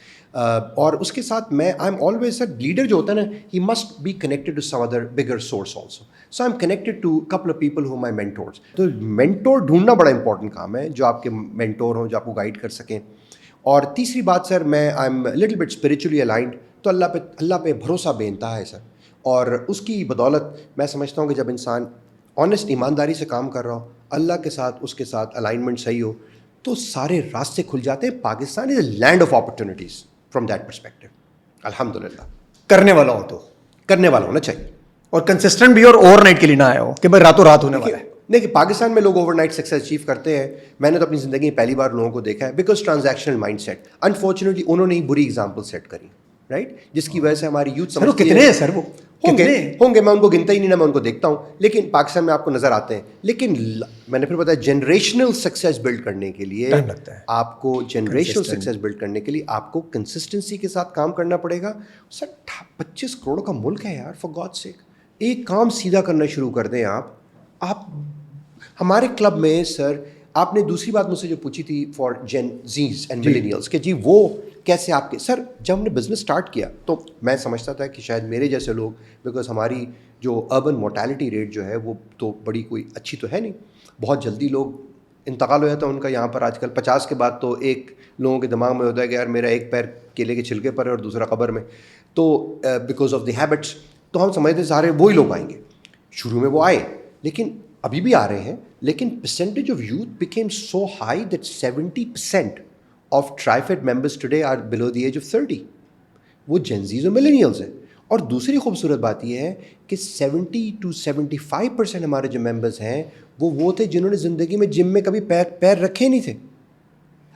اور اس کے ساتھ میں I am always sir, leader جو ہوتا ہے نا, he must be connected to some other bigger source also. So I am connected to couple of people who my mentors. تو مینٹور ڈھونڈنا بڑا امپورٹنٹ کام ہے, جو آپ کے مینٹور ہوں, جو آپ کو گائڈ کر سکیں. اور تیسری بات سر, میں I M little bit spiritually aligned, تو اللہ پہ بھروسہ بے انتہا ہے سر. اور اس کی بدولت میں سمجھتا ہوں کہ جب انسان آنیسٹ ایمانداری سے کام کر رہا ہو, اللہ کے ساتھ اس کے ساتھ الائنمنٹ صحیح ہو, تو سارے راستے کھل جاتے ہیں. Pakistan is a land of opportunities from that perspective. الحمد للہ.
کرنے والا ہو تو
کرنے والا ہونا چاہیے,
اور کنسسٹنٹ بھی, اور اوور نائٹ کے لیے نہ آیا ہو کہ بھائی راتوں رات ہونے والا ہے.
دیکھیے پاکستان میں لوگ اوور نائٹ سکسیز اچیو کرتے ہیں. میں نے تو اپنی زندگی میں پہلی بار لوگوں کو دیکھا ہے because transactional mind set. Unfortunately انہوں نے ہی بری ایگزامپل سیٹ کری, رائٹ, جس کی وجہ سے ہماری یوتھ
سمجھتی ہے. کتنے ہیں سر وہ؟
ہوں گے, میں ان کو گنتا ہی نہیں, نہ میں ان کو دیکھتا ہوں, لیکن پاکستان میں آپ کو نظر آتے ہیں. لیکن میں نے پھر بتایا جنریشنل سکسیز بلڈ کرنے کے لیے آپ کو آپ کو کنسسٹنسی کے ساتھ کام کرنا پڑے گا. سر 25 کروڑ کا ملک ہے یار, فار گاڈ سیک. ایک کام سیدھا کرنا شروع کر دیں آپ ہمارے کلب میں. سر آپ نے دوسری بات مجھ سے جو پوچھی تھی فار جین زیز اینڈ ملینیلس کہ جی وہ کیسے آپ کے. سر جب ہم نے بزنس اسٹارٹ کیا تو میں سمجھتا تھا کہ شاید میرے جیسے لوگ, بیکاز ہماری جو اربن مورٹیلٹی ریٹ جو ہے وہ تو بڑی کوئی اچھی تو ہے نہیں, بہت جلدی لوگ انتقال ہو جاتا ہے ان کا یہاں پر. آج کل 50 کے بعد تو ایک لوگوں کے دماغ میں ہوتا ہے کہ یار میرا ایک پیر کیلے کے چھلکے پر ہے اور دوسرا قبر میں, تو بیکاز آف دی ہیبٹس. تو ہم سمجھتے ہیں سارے وہی لوگ آئیں گے. شروع میں وہ آئے, لیکن ابھی بھی آ رہے ہیں, لیکن percentage of youth became so high that 70% of TriFed members today are below the age of 30. وہ Gen Zs اور millennials ہیں. اور دوسری خوبصورت بات یہ ہے کہ 70 to 75% ہمارے جو ممبرز ہیں وہ تھے جنہوں نے زندگی میں جم میں کبھی پیر رکھے نہیں تھے.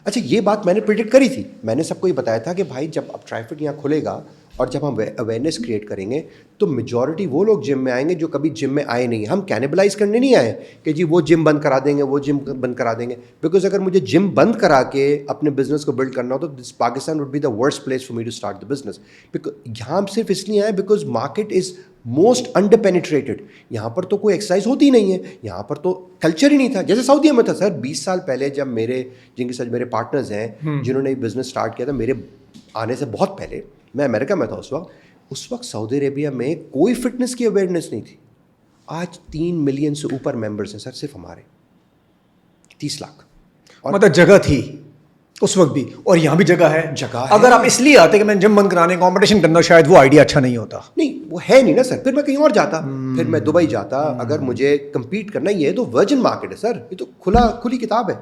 اچھا یہ بات میں نے پریڈکٹ کری تھی, میں نے سب کو یہ بتایا تھا کہ بھائی جب اب TriFed یہاں کھلے گا اور جب ہم اویئرنیس کریٹ کریں گے تو میجورٹی وہ لوگ جم میں آئیں گے جو کبھی جم میں آئے نہیں. ہم کینیبلائز کرنے نہیں آئے کہ جی وہ جم بند کرا دیں گے, وہ جم بند کرا دیں گے. بیکاز اگر مجھے جم بند کرا کے اپنے بزنس کو بلڈ کرنا ہو تو Pakistan would be the worst place for me to start the business. یہاں ہم صرف اس لیے آئے because market is most under penetrated. یہاں پر تو کوئی ایکسرسائز ہوتی نہیں ہے, یہاں پر تو کلچر ہی نہیں تھا جیسے سعودیہ میں تھا. سر 20 سال پہلے جب جن کے ساتھ میرے پارٹنرز ہیں جنہوں نے بزنس اسٹارٹ کیا تھا میرے آنے سے بہت پہلے, میں امریکہ میں تھا اس وقت سعودی عربیہ میں کوئی فٹنس کی اویئرنیس نہیں تھی. آج 3 ملین سے اوپر ممبرس ہیں سر صرف ہمارے, 30 لاکھ.
مطلب جگہ تھی اس وقت بھی, اور یہاں بھی جگہ ہے. اگر آپ اس لیے آتے کہ میں جم بند کرانے کمپٹیشن کرنا, شاید وہ آئیڈیا اچھا نہیں ہوتا.
نہیں وہ ہے نہیں نا سر, پھر میں کہیں اور جاتا, پھر میں دبئی جاتا. اگر مجھے کمپیٹ کرنا ہی ہے تو ورجن مارکیٹ ہے سر, یہ تو کھلی کتاب ہے,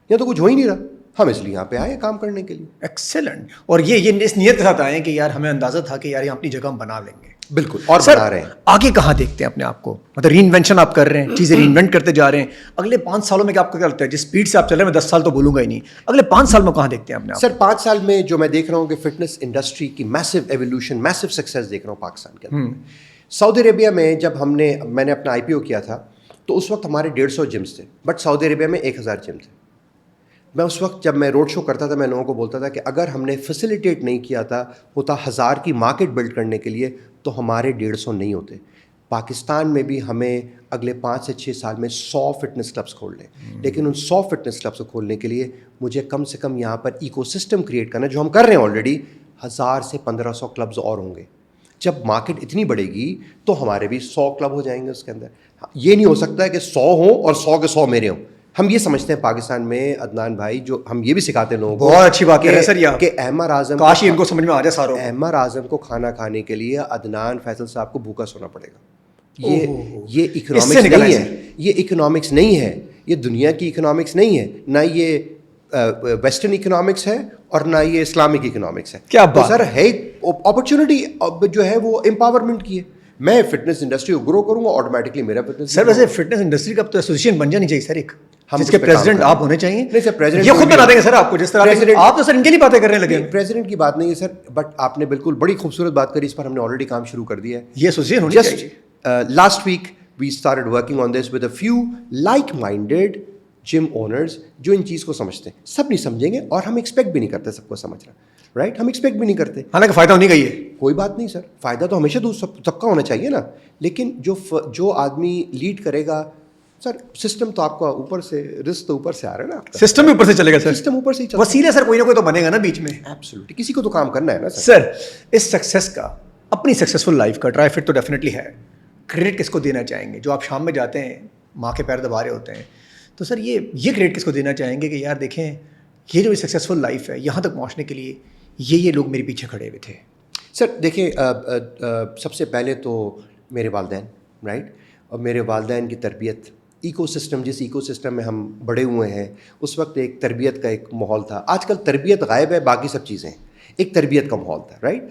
یہاں تو کچھ ہو ہی نہیں رہا. ہم اس لیے یہاں پہ آئے کام کرنے کے لیے.
ایکسیلنٹ. اور یہ اس نیت کے ساتھ آئے کہ یار ہمیں اندازہ تھا کہ یار یہ اپنی جگہ ہم بنا لیں گے.
بالکل, اور بنا رہے ہیں.
آگے کہاں دیکھتے ہیں اپنے آپ کو؟ مطلب ری انوینشن آپ کر رہے ہیں, چیزیں ری انوینٹ کرتے جا رہے ہیں. اگلے 5 سالوں میں کیا آپ کا لگتا ہے؟ جس اسپیڈ سے آپ چل رہے ہیں, میں 10 سال تو بولوں گا ہی نہیں, اگلے 5 سال میں کہاں دیکھتے ہیں اپنے آپ؟
سر 5 سال میں جو میں دیکھ رہا ہوں کہ فٹنس انڈسٹری کی میسو ایولیوشن, میسو سکسیز دیکھ رہا ہوں پاکستان کے اندر. سعودی عربیہ میں جب میں نے اپنا IPO کیا تھا تو اس وقت ہمارے 150 جمس تھے, بٹ سعودی عربیہ میں 1000 جم تھے. میں اس وقت جب میں روڈ شو کرتا تھا میں لوگوں کو بولتا تھا کہ اگر ہم نے فیسیلیٹیٹ نہیں کیا ہوتا 1000 کی مارکیٹ بلڈ کرنے کے لیے تو ہمارے 150 نہیں ہوتے. پاکستان میں بھی ہمیں اگلے 5 سے 6 سال میں 100 فٹنس کلبس کھول لیں, لیکن ان 100 فٹنس کلبس کو کھولنے کے لیے مجھے کم سے کم یہاں پر ایکو سسٹم کریٹ کرنا, جو ہم کر رہے ہیں آلریڈی. 1000 سے 1500 کلبز اور ہوں گے. جب مارکیٹ اتنی بڑھے گی تو ہمارے بھی 100 کلب ہو جائیں گے اس کے اندر. یہ نہیں ہو سکتا ہے کہ 100 ہوں اور 100 کے 100 میرے ہوں. ہم یہ سمجھتے ہیں پاکستان میں عدنان بھائی, جو ہم یہ بھی سکھاتے ہیں لوگوں کو,
بہت اچھی بات ہے سر یہ
کہ احمد اعظم,
کاش ان کو سمجھ میں آ جائے ساروں.
احمد اعظم کو کھانا کھانے کے لیے عدنان فیصل صاحب کو بھوکا سونا پڑے گا. یہ اکنامکس نہیں ہے, یہ اکنامکس نہیں ہے, یہ دنیا کی اکنامکس نہیں ہے, نہ یہ ویسٹرن اکنامکس ہے اور نہ یہ اسلامک اکنامکس ہے.
کیا
بات سر ہے, اپرچونٹی جو ہے وہ امپاورمنٹ کی ہے. میں فٹنس انڈسٹری کو گرو کروں گا, آٹومیٹکلی میرا بزنس.
سر ویسے فٹنس انڈسٹری کا تو ایسوسیشن بن جانی چاہیے سر, ایک جس کے پریزیڈنٹ آپ ہونے چاہیے.
نہیں سر, پریزیڈنٹ
یہ خود بنا دیں گے سر آپ کو, جس طرح آپ تو سر ان کے لیے باتیں کرنے لگے.
پریزیڈنٹ کی بات نہیں ہے سر, بٹ آپ نے بالکل بڑی خوبصورت بات کری, اس پر ہم نے آلریڈی کام شروع کر دیا ہے.
یہ ایسوسیشن ہونی چاہیے.
Last week we started working on this with a few like minded gym owners جو ان چیز کو سمجھتے ہیں. سب نہیں سمجھیں گے اور ہم ایکسپیکٹ بھی نہیں کرتے سب کو سمجھنا, رائٹ, ہم ایکسپیکٹ بھی نہیں کرتے.
حالانکہ فائدہ نہیں گئی,
کوئی بات نہیں سر, فائدہ تو ہمیشہ سب کا ہونا چاہیے نا. لیکن جو آدمی لیڈ کرے گا سر, سسٹم تو آپ کا اوپر سے, رسک تو اوپر سے آ رہا ہے نا,
سسٹم بھی اوپر سے چلے گا سر,
سسٹم اوپر سے ہی چلے گا.
وسیلے سر کوئی نہ کوئی تو بنے گا نا بیچ میں.
ایبسلیوٹلی, کسی کو تو کام کرنا ہے نا
سر. اس سکسیس کا, اپنی سکسیسفل لائف کا ٹرائی فٹ تو ڈیفینیٹلی ہے, کریڈٹ کس کو دینا چاہیں گے؟ جو آپ شام میں جاتے ہیں ماں کے پیر دبا رہے ہوتے ہیں, تو سر یہ کریڈٹ کس کو دینا چاہیں گے کہ یار دیکھیں یہ جو سکسیزفل لائف ہے یہاں تک پہنچنے کے لیے یہ لوگ میرے پیچھے کھڑے ہوئے تھے؟
سر دیکھیں, سب سے پہلے تو میرے والدین, رائٹ, اور میرے والدین کی تربیت, ایکو سسٹم, جس ایکو سسٹم میں ہم بڑے ہوئے ہیں اس وقت ایک تربیت کا ایک ماحول تھا. آج کل تربیت غائب ہے, باقی سب چیزیں, ایک تربیت کا ماحول تھا, رائٹ.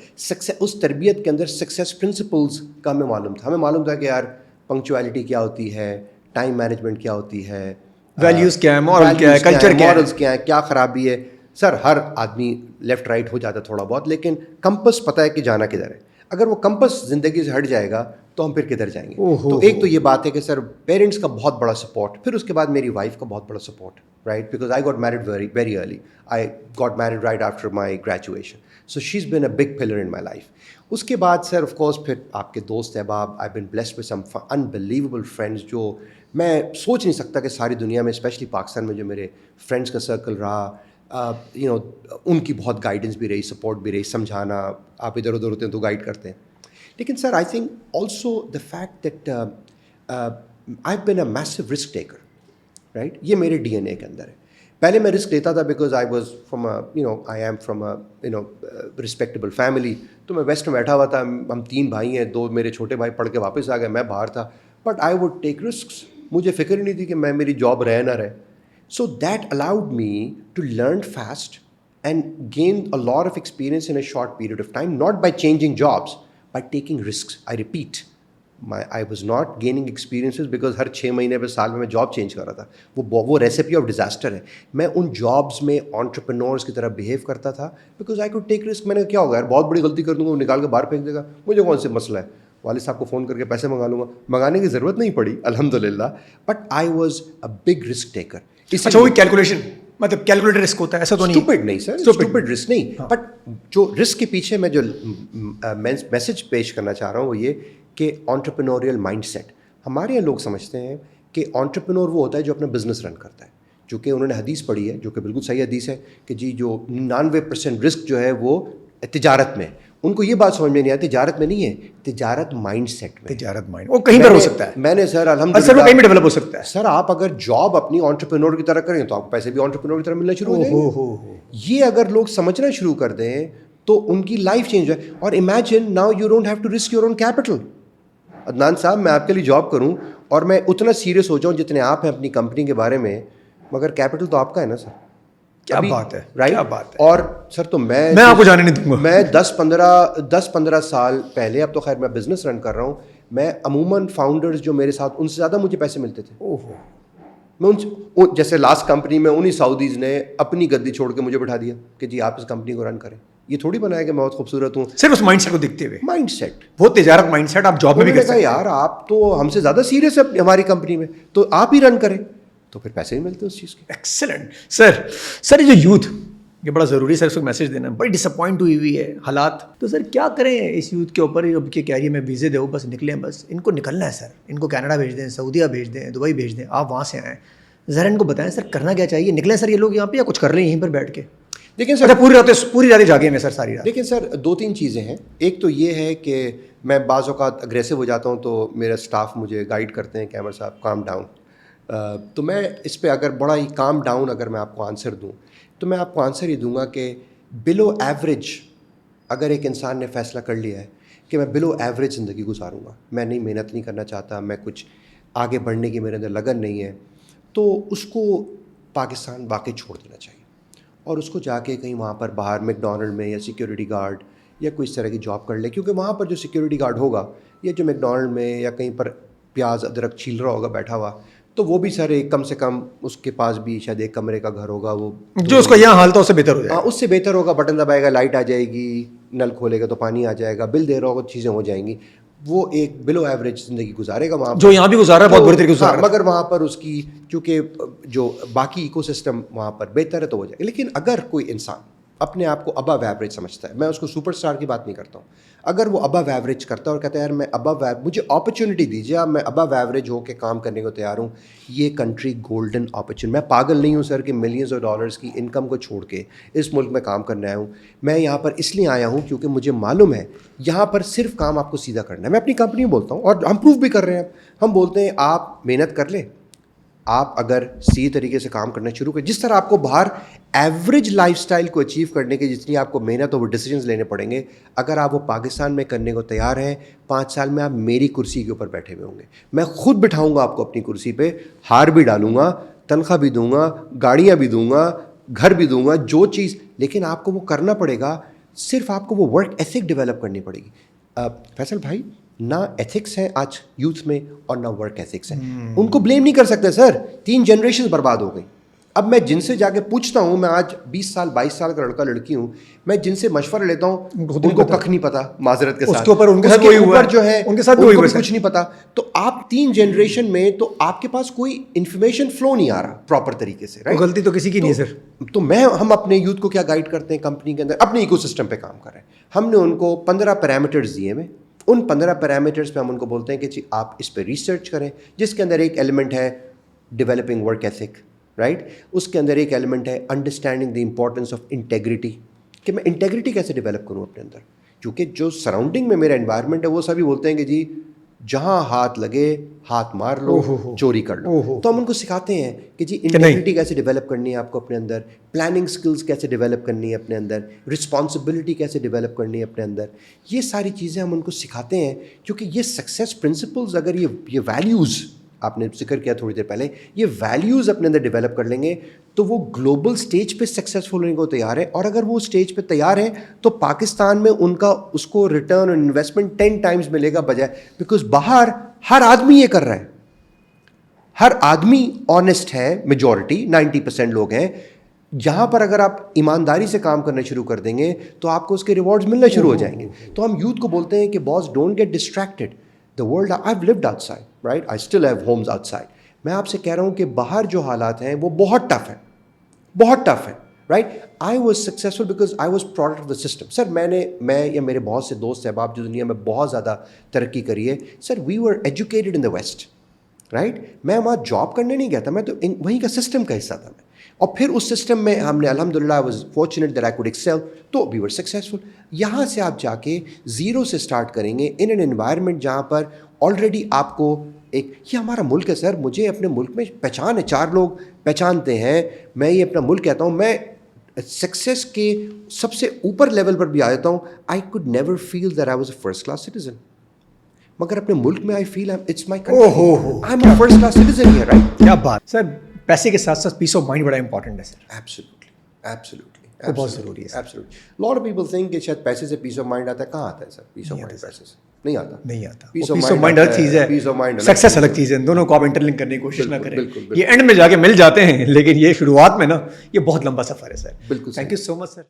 اس تربیت کے اندر سکسیس پرنسپلز کا ہمیں معلوم تھا. ہمیں معلوم تھا کہ یار پنکچویلٹی کیا ہوتی ہے, ٹائم مینجمنٹ کیا ہوتی ہے,
ویلیوز کیا ہے, مورل کیا ہے, کلچر کیا ہے,
مورلز کیا ہے, کیا خرابی ہے. سر ہر آدمی لیفٹ رائٹ ہو جاتا ہے تھوڑا بہت, لیکن کمپس پتہ ہے کہ جانا کدھر ہے. اگر وہ کمپس زندگی سے ہٹ جائے گا تو ہم پھر کدھر جائیں گے. تو ایک تو یہ بات ہے کہ سر پیرنٹس کا بہت بڑا سپورٹ, پھر اس کے بعد میری وائف کا بہت بڑا support, right, because I got married very early. I got married right after my graduation, so she is been a big pillar in my life. اس کے بعد سر آف کورس پھر آپ کے دوست احباب, I been blessed with some unbelievable friends, جو میں سوچ نہیں سکتا کہ ساری دنیا میں, اسپیشلی پاکستان میں جو میرے فرینڈس کا سرکل رہا, ان کی بہت گائیڈنس بھی رہی, سپورٹ بھی رہی, سمجھانا, آپ ادھر ادھر ہوتے ہیں تو گائیڈ کرتے ہیں. لیکن sir I think also the fact that I been a massive risk taker, right, یہ میرے ڈی این اے کے اندر ہے. پہلے میں رسک لیتا تھا because I was from I am from respectable family. تو میں ویسٹ میں بیٹھا ہوا تھا, ہم 3 بھائی ہیں, 2 میرے چھوٹے بھائی پڑھ کے واپس آ گئے, میں باہر تھا, but I would take risks. مجھے فکر ہی نہیں تھی کہ میں میری جاب رہے نہ رہے. So that allowed me to learn fast and gain a lot of experience in a short period of time, not by changing jobs, by taking risks. I repeat, I was not gaining experiences because ہر 6 مہینے پہ سال میں جاب چینج کر رہا تھا. وہ ریسیپی آف ڈیزاسٹر ہے. میں ان جابس میں انٹرپرینورس کی طرح بیہیو کرتا تھا because I could take risk. میں نے کیا ہوگا یار, بہت بڑی غلطی کر دوں گا, وہ نکال کے باہر پھینک دے گا, مجھے کون سے مسئلہ ہے, والد صاحب کو فون کر کے پیسے منگا لوں گا. منگانے کی ضرورت نہیں پڑی الحمد للہ, but I was a big risk taker.
اچھا, وہی کیلکولیشن, مطلب کیلکولیٹر رسک ہوتا ہے, ایسا تو نہیں
اسٹوپڈ نہیں سر, اسٹوپڈ رسک نہیں, بٹ جو رسک کے پیچھے میں جو میسج پیش کرنا چاہ رہا ہوں وہ یہ کہ انٹرپرینوریل مائنڈ سیٹ. ہمارے یہاں لوگ سمجھتے ہیں کہ انٹرپرینور وہ ہوتا ہے جو اپنا بزنس رن کرتا ہے, جو کہ انہوں نے حدیث پڑھی ہے, جو کہ بالکل صحیح حدیث ہے کہ جی جو 99% رسک جو ہے وہ تجارت میں. ان کو یہ بات سمجھ میں نہیں آتی, تجارت میں نہیں ہے, تجارت مائنڈ سیٹ میں.
تجارت مائنڈ وہ کہیں پر ہو سکتا ہے.
میں نے سر الحمد
للہ, وہ کہیں بھی ڈیولپ ہو سکتا ہے.
سر آپ اگر جاب اپنی انٹرپرینور کی طرح کریں تو آپ کو پیسے بھی انٹرپرینور کی طرح ملنا شروع ہو جائیں گے. یہ اگر لوگ سمجھنا شروع کر دیں تو ان کی لائف چینج ہے. اور imagine now you don't have to risk your own capital. Adnan صاحب, میں آپ کے لیے جاب کروں اور میں اتنا سیریس ہو جاؤں جتنے آپ ہیں اپنی کمپنی کے بارے میں, مگر کیپٹل تو آپ کا ہے نا سر.
کیا بات ہے,
رائٹ,
کیا بات ہے.
اور سر تو میں
آپ کو جانے نہیں دوں گا. میں
10-15 سال پہلے, اب تو خیر میں بزنس رن کر رہا ہوں, میں عموماً فاؤنڈرز جو میرے ساتھ, ان سے زیادہ مجھے پیسے ملتے تھے. میں جیسے لاسٹ کمپنی میں انہی سعودیز نے اپنی گدی چھوڑ کے مجھے بٹھا دیا کہ جی آپ اس کمپنی کو رن کریں. یہ تھوڑی بنایا کہ میں بہت خوبصورت ہوں,
صرف اس مائنڈ سیٹ کو دیکھتے ہوئے.
مائنڈ سیٹ,
وہ تجارت مائنڈ سیٹ آپ جاب میں بھی کر سکتے ہیں.
یار آپ تو ہم سے زیادہ سیریس ہے ہماری کمپنی میں, تو آپ ہی رن کریں, تو پھر پیسے بھی ملتے ہیں اس چیز کے.
ایکسلنٹ سر. یہ جو یوتھ, یہ بڑا ضروری ہے سر, اس کو میسج دینا. بڑی ڈسپوائنٹ ہوئی ہے حالات, تو سر کیا کریں اس یوتھ کے اوپر اب کہ کہہ رہی ہے میں ویزے دو بس نکلیں, بس ان کو نکلنا ہے سر. ان کو کینیڈا بھیج دیں, سعودیہ بھیج دیں, دبئی بھیج دیں, آپ وہاں سے آئیں. ذرا ان کو بتائیں سر کرنا کیا چاہیے, نکلیں سر یہ لوگ یہاں پہ یا کچھ کر لیں یہیں پر بیٹھ کے.
دیکھیں سر,
پوری راتیں جاگے میں سر, ساری رات.
دیکھیں سر, 2-3 چیزیں ہیں. ایک تو یہ ہے کہ میں بعض اوقات اگریسو ہو جاتا ہوں تو میرا اسٹاف مجھے گائیڈ کرتے ہیں کہ عمر صاحب کام ڈاؤن, تو میں اس پہ اگر بڑا ہی کام ڈاؤن اگر میں آپ کو آنسر دوں تو میں آپ کو آنسر ہی دوں گا کہ بلو ایوریج اگر ایک انسان نے فیصلہ کر لیا ہے کہ میں بلو ایوریج زندگی گزاروں گا, میں نہیں محنت نہیں کرنا چاہتا, میں کچھ آگے بڑھنے کی میرے اندر لگن نہیں ہے, تو اس کو پاکستان واقعی چھوڑ دینا چاہیے اور اس کو جا کے کہیں وہاں پر باہر میک ڈونلڈ میں یا سیکیورٹی گارڈ یا کوئی اس طرح کی جاب کر لے, کیونکہ وہاں پر جو سیکیورٹی گارڈ ہوگا یا جو میک ڈونلڈ میں یا کہیں پر پیاز ادرک چھیل رہا ہوگا بیٹھا ہوا, تو وہ بھی سر کم سے کم اس کے پاس بھی شاید ایک کمرے کا گھر ہوگا, وہ
جو اس کا یہاں حال تھا اس سے بہتر ہو جائے گا.
اس سے بہتر ہوگا, بٹن دبائے گا لائٹ آ جائے گی, نل کھولے گا تو پانی آ جائے گا, بل دے رہا ہوگا چیزیں ہو جائیں گی, وہ ایک بلو ایوریج زندگی گزارے گا وہاں پر,
جو یہاں بھی گزارا ہے بہت بری طریقے سے گزارا ہے.
مگر وہاں پر اس کی چونکہ جو باقی ایکو سسٹم وہاں پر بہتر ہے تو ہو جائے گا. لیکن اگر کوئی انسان اپنے آپ کو ابو ایوریج سمجھتا ہے, میں اس کو سپر اسٹار کی بات نہیں کرتا ہوں, اگر وہ ابو ایوریج کرتا ہے اور کہتا ہے یار میں مجھے اپرچونٹی دیجیے, اب میں ابو ایوریج ہو کے کام کرنے کو تیار ہوں, یہ کنٹری گولڈن اپرچونٹی. میں پاگل نہیں ہوں سر کہ ملینز آف ڈالرز کی انکم کو چھوڑ کے اس ملک میں کام کرنے آیا ہوں. میں یہاں پر اس لیے آیا ہوں کیونکہ مجھے معلوم ہے یہاں پر صرف کام آپ کو سیدھا کرنا ہے. میں اپنی کمپنی میں بولتا ہوں اور ہم پروف بھی کر رہے ہیں, ہم بولتے ہیں آپ محنت کر لیں, آپ اگر صحیح طریقے سے کام کرنا شروع کریں, جس طرح آپ کو باہر ایوریج لائف سٹائل کو اچیو کرنے کے جتنی آپ کو محنت اور وہ ڈیسیجنز لینے پڑیں گے, اگر آپ وہ پاکستان میں کرنے کو تیار ہیں, 5 سال میں آپ میری کرسی کے اوپر بیٹھے ہوئے ہوں گے. میں خود بٹھاؤں گا آپ کو اپنی کرسی پہ, ہار بھی ڈالوں گا, تنخواہ بھی دوں گا, گاڑیاں بھی دوں گا, گھر بھی دوں گا, جو چیز, لیکن آپ کو وہ کرنا پڑے گا. صرف آپ کو وہ ورک ایتھک ڈیولپ کرنی پڑے گی. فیصل بھائی, نہ ایتھکس ہیں آج یوتھ میں اور نہ ورک ایتھکس ہیں. ان کو بلیم نہیں کر سکتے سر, 3 جنریشنز برباد ہو گئی. اب میں جن سے جا کے پوچھتا ہوں, میں آج 20 سال 22 سال کا لڑکا لڑکی ہوں, میں جن سے مشورہ لیتا ہوں ان کو ککھ نہیں پتا, معذرت کے ساتھ, اس کے اوپر جو ہے ان کے ساتھ کچھ نہیں پتا. تو آپ 3 جنریشن میں تو آپ کے پاس کوئی انفارمیشن فلو نہیں آ رہا پراپر طریقے سے, رائٹ.
غلطی تو کسی کی نہیں سر.
تو ہم اپنے یوتھ کو کیا گائیڈ کرتے ہیں, کمپنی کے اندر اپنے ایکو سسٹم پہ کام کر رہے ہیں. ہم نے ان کو 15 پیرامیٹرز دیے ہوئے, ان 15 پیرامیٹرز پہ ہم ان کو بولتے ہیں کہ جی آپ اس پہ ریسرچ کریں, جس کے اندر ایک ایلیمنٹ ہے ڈیولپنگ ورک ایتھک, رائٹ. اس کے اندر ایک ایلیمنٹ ہے understanding the importance of integrity, کہ میں انٹیگریٹی کیسے ڈیولپ کروں اپنے اندر, کیونکہ جو سراؤنڈنگ میں میرا انوائرمنٹ ہے وہ سبھی بولتے ہیں کہ جی جہاں ہاتھ لگے ہاتھ مار لو, چوری کر لو. تو ہم ان کو سکھاتے ہیں کہ جی انٹیگریٹی کیسے ڈیولپ کرنی ہے آپ کو اپنے اندر, پلاننگ سکلز کیسے ڈیولپ کرنی ہے اپنے اندر, رسپانسبلٹی کیسے ڈیولپ کرنی ہے اپنے اندر. یہ ساری چیزیں ہم ان کو سکھاتے ہیں, کیونکہ یہ سکسیس پرنسپلز, اگر یہ ویلیوز آپ نے ذکر کیا تھوڑی دیر پہلے, یہ ویلیوز اپنے اندر ڈیولپ کر لیں گے تو وہ گلوبل سٹیج پہ سکسیزفل ہونے کو تیار ہے. اور اگر وہ اسٹیج پہ تیار ہیں تو پاکستان میں ان کا اس کو ریٹرن اور انویسٹمنٹ 10 ٹائمز ملے گا بجائے, بیکاز باہر ہر آدمی یہ کر رہا ہے, ہر آدمی آنیسٹ ہے, میجورٹی 90% لوگ ہیں. جہاں پر اگر آپ ایمانداری سے کام کرنا شروع کر دیں گے تو آپ کو اس کے ریوارڈز ملنا شروع ہو جائیں گے. تو ہم یوتھ کو بولتے ہیں کہ boss don't get distracted. The world, I've lived outside, right? I still have homes outside. میں آپ سے کہہ رہا ہوں کہ باہر جو حالات ہیں وہ بہت ٹف ہیں, بہت ٹف ہیں, right? I was successful because I was product of the system. سر میں یا میرے بہت سے دوست احباب جو دنیا میں بہت زیادہ ترقی کری ہے, سر we were educated in the West, right? میں وہاں جاب کرنے نہیں گیا تھا, میں تو وہیں کا سسٹم کا حصہ تھا میں, اور پھر اس سسٹم میں ہم نے الحمدللہ I was fortunate that I could excel, تو we were successful. یہاں سے آپ جا کے زیرو سے سٹارٹ کریں گے ان این انوائرمنٹ جہاں پر آلریڈی آپ کو ایک, یہ ہمارا ملک ہے سر, مجھے اپنے ملک میں پہچان ہے, 4 لوگ پہچانتے ہیں, میں یہ اپنا ملک کہتا ہوں. میں سکسیس کے سب سے اوپر لیول پر بھی آ جاتا ہوں. I could never feel that I was a first class citizen, مگر اپنے ملک میں I feel it's my country. I'm a first class citizen here, right?
کیا بات سر, پیسے کے ساتھ ساتھ پیس آف مائنڈ بڑا امپورٹنٹ ہے سر.
Absolutely.
بہت ضروری ہے.
Absolutely. Lot of people think کہ شاید پیسے سے پیس آف مائنڈ آتا ہے. کہاں آتا ہے سر پیس آف مائنڈ؟ پیسے سے نہیں آتا. پیس آف مائنڈ
الگ چیز ہے, سکسیس الگ چیز ہے. دونوں کو آپ انٹر لنک کرنے کی کوشش نہ کریں. یہ اینڈ میں جا کے مل جاتے ہیں, لیکن یہ شروعات میں نا یہ بہت لمبا سفر ہے سر.
بالکل.
Thank you so much sir.